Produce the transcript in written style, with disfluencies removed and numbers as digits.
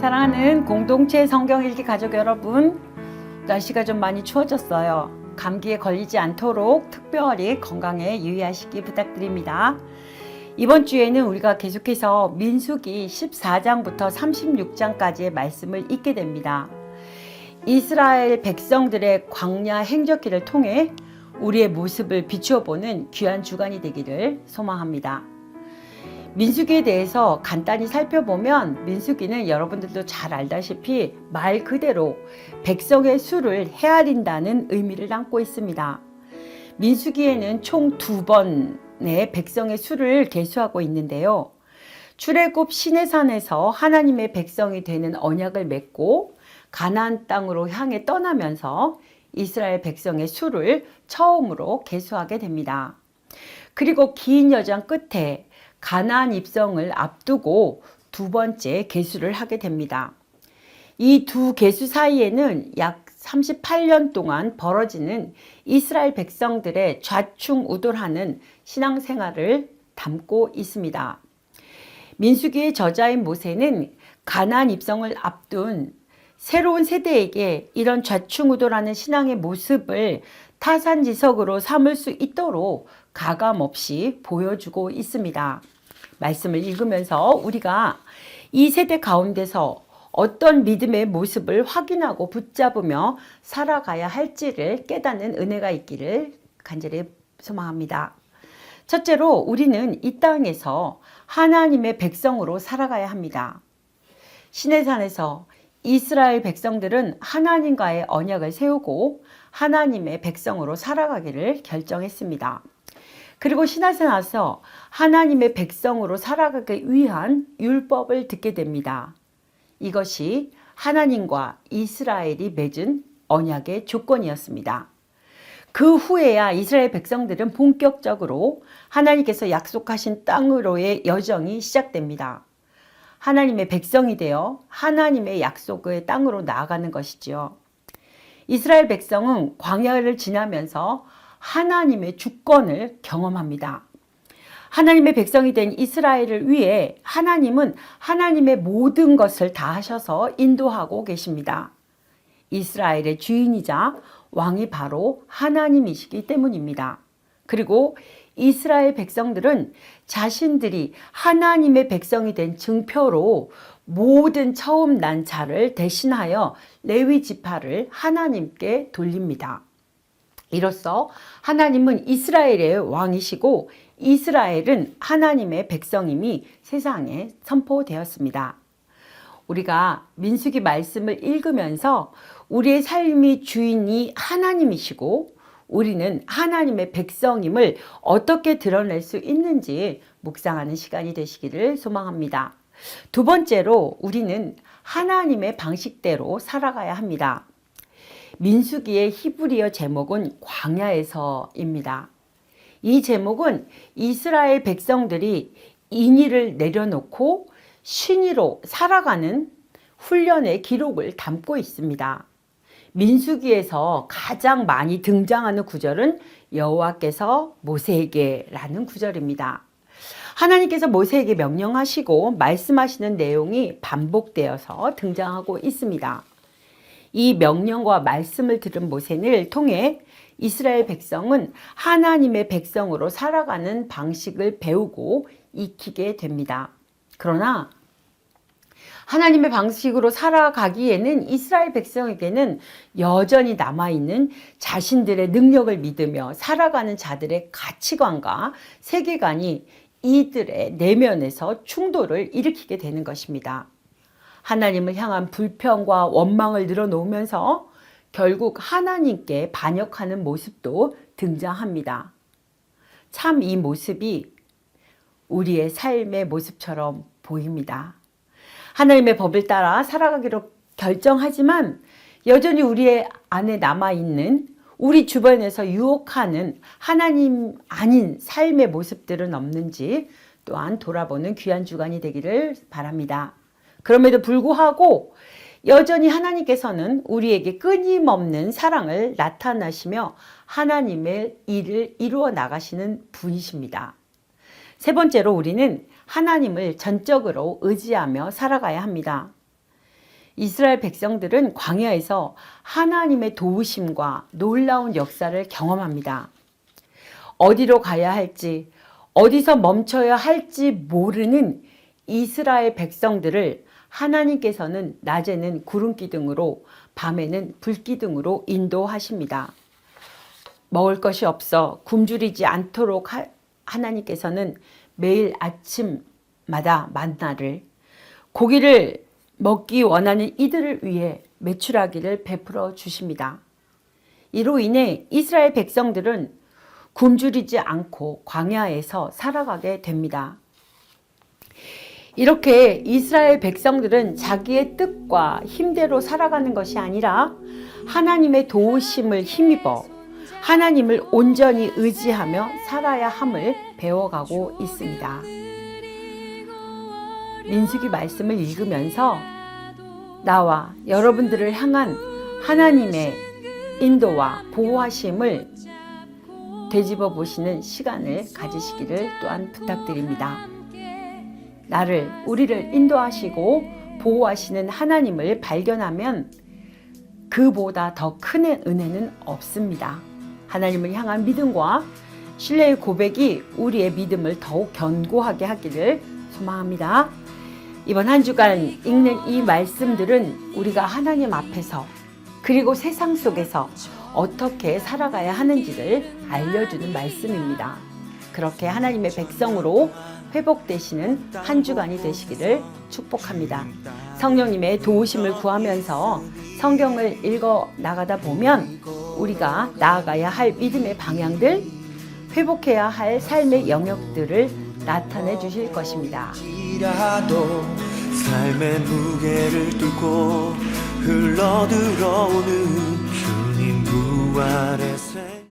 사랑하는 공동체 성경일기 가족 여러분, 날씨가 좀 많이 추워졌어요. 감기에 걸리지 않도록 특별히 건강에 유의하시기 부탁드립니다. 이번 주에는 우리가 계속해서 민수기 14장부터 36장까지의 말씀을 읽게 됩니다. 이스라엘 백성들의 광야 행적기를 통해 우리의 모습을 비추어 보는 귀한 주간이 되기를 소망합니다. 민수기에 대해서 간단히 살펴보면 민수기는 여러분들도 잘 알다시피 말 그대로 백성의 수를 헤아린다는 의미를 담고 있습니다. 민수기에는 총 2번의 백성의 수를 계수하고 있는데요. 출애굽 시내산에서 하나님의 백성이 되는 언약을 맺고 가나안 땅으로 향해 떠나면서 이스라엘 백성의 수를 처음으로 계수하게 됩니다. 그리고 긴 여정 끝에 가나안 입성을 앞두고 2번째 계수를 하게 됩니다. 이 두 계수 사이에는 약 38년 동안 벌어지는 이스라엘 백성들의 좌충우돌하는 신앙생활을 담고 있습니다. 민수기의 저자인 모세는 가나안 입성을 앞둔 새로운 세대에게 이런 좌충우돌하는 신앙의 모습을 타산지석으로 삼을 수 있도록 가감없이 보여주고 있습니다. 말씀을 읽으면서 우리가 이 세대 가운데서 어떤 믿음의 모습을 확인하고 붙잡으며 살아가야 할지를 깨닫는 은혜가 있기를 간절히 소망합니다. 첫째로 우리는 이 땅에서 하나님의 백성으로 살아가야 합니다. 시내산에서 이스라엘 백성들은 하나님과의 언약을 세우고 하나님의 백성으로 살아가기를 결정했습니다. 그리고 시내산에 와서 하나님의 백성으로 살아가기 위한 율법을 듣게 됩니다. 이것이 하나님과 이스라엘이 맺은 언약의 조건이었습니다. 그 후에야 이스라엘 백성들은 본격적으로 하나님께서 약속하신 땅으로의 여정이 시작됩니다. 하나님의 백성이 되어 하나님의 약속의 땅으로 나아가는 것이지요. 이스라엘 백성은 광야를 지나면서 하나님의 주권을 경험합니다. 하나님의 백성이 된 이스라엘을 위해 하나님은 하나님의 모든 것을 다 하셔서 인도하고 계십니다. 이스라엘의 주인이자 왕이 바로 하나님이시기 때문입니다. 그리고 이스라엘 백성들은 자신들이 하나님의 백성이 된 증표로 모든 처음 난 자를 대신하여 레위 지파를 하나님께 돌립니다. 이로써 하나님은 이스라엘의 왕이시고 이스라엘은 하나님의 백성임이 세상에 선포되었습니다. 우리가 민수기 말씀을 읽으면서 우리의 삶의 주인이 하나님이시고 우리는 하나님의 백성임을 어떻게 드러낼 수 있는지 묵상하는 시간이 되시기를 소망합니다. 두 번째로 우리는 하나님의 방식대로 살아가야 합니다. 민수기의 히브리어 제목은 광야에서입니다. 이 제목은 이스라엘 백성들이 인의를 내려놓고 신의로 살아가는 훈련의 기록을 담고 있습니다. 민수기에서 가장 많이 등장하는 구절은 여호와께서 모세에게라는 구절입니다. 하나님께서 모세에게 명령하시고 말씀하시는 내용이 반복되어서 등장하고 있습니다. 이 명령과 말씀을 들은 모세를 통해 이스라엘 백성은 하나님의 백성으로 살아가는 방식을 배우고 익히게 됩니다. 그러나 하나님의 방식으로 살아가기에는 이스라엘 백성에게는 여전히 남아있는 자신들의 능력을 믿으며 살아가는 자들의 가치관과 세계관이 이들의 내면에서 충돌을 일으키게 되는 것입니다. 하나님을 향한 불평과 원망을 늘어놓으면서 결국 하나님께 반역하는 모습도 등장합니다. 참 이 모습이 우리의 삶의 모습처럼 보입니다. 하나님의 법을 따라 살아가기로 결정하지만 여전히 우리의 안에 남아있는 우리 주변에서 유혹하는 하나님 아닌 삶의 모습들은 없는지 또한 돌아보는 귀한 주간이 되기를 바랍니다. 그럼에도 불구하고 여전히 하나님께서는 우리에게 끊임없는 사랑을 나타나시며 하나님의 일을 이루어 나가시는 분이십니다. 세 번째로 우리는 하나님을 전적으로 의지하며 살아가야 합니다. 이스라엘 백성들은 광야에서 하나님의 도우심과 놀라운 역사를 경험합니다. 어디로 가야 할지, 어디서 멈춰야 할지 모르는 이스라엘 백성들을 하나님께서는 낮에는 구름기둥으로, 밤에는 불기둥으로 인도하십니다. 먹을 것이 없어 굶주리지 않도록 하나님께서는 매일 아침마다 만나를, 고기를 먹기 원하는 이들을 위해 메추라기를 베풀어 주십니다. 이로 인해 이스라엘 백성들은 굶주리지 않고 광야에서 살아가게 됩니다. 이렇게 이스라엘 백성들은 자기의 뜻과 힘대로 살아가는 것이 아니라 하나님의 도우심을 힘입어 하나님을 온전히 의지하며 살아야 함을 배워가고 있습니다. 민수기 말씀을 읽으면서 나와 여러분들을 향한 하나님의 인도와 보호하심을 되짚어 보시는 시간을 가지시기를 또한 부탁드립니다. 우리를 인도하시고 보호하시는 하나님을 발견하면 그보다 더 큰 은혜는 없습니다. 하나님을 향한 믿음과 신뢰의 고백이 우리의 믿음을 더욱 견고하게 하기를 소망합니다. 이번 한 주간 읽는 이 말씀들은 우리가 하나님 앞에서 그리고 세상 속에서 어떻게 살아가야 하는지를 알려주는 말씀입니다. 그렇게 하나님의 백성으로 회복되시는 한 주간이 되시기를 축복합니다. 성령님의 도우심을 구하면서 성경을 읽어 나가다 보면 우리가 나아가야 할 믿음의 방향들, 회복해야 할 삶의 영역들을 나타내 주실 것입니다. 삶의 무게를 뚫고 흘러들어오는 주님 부활의 새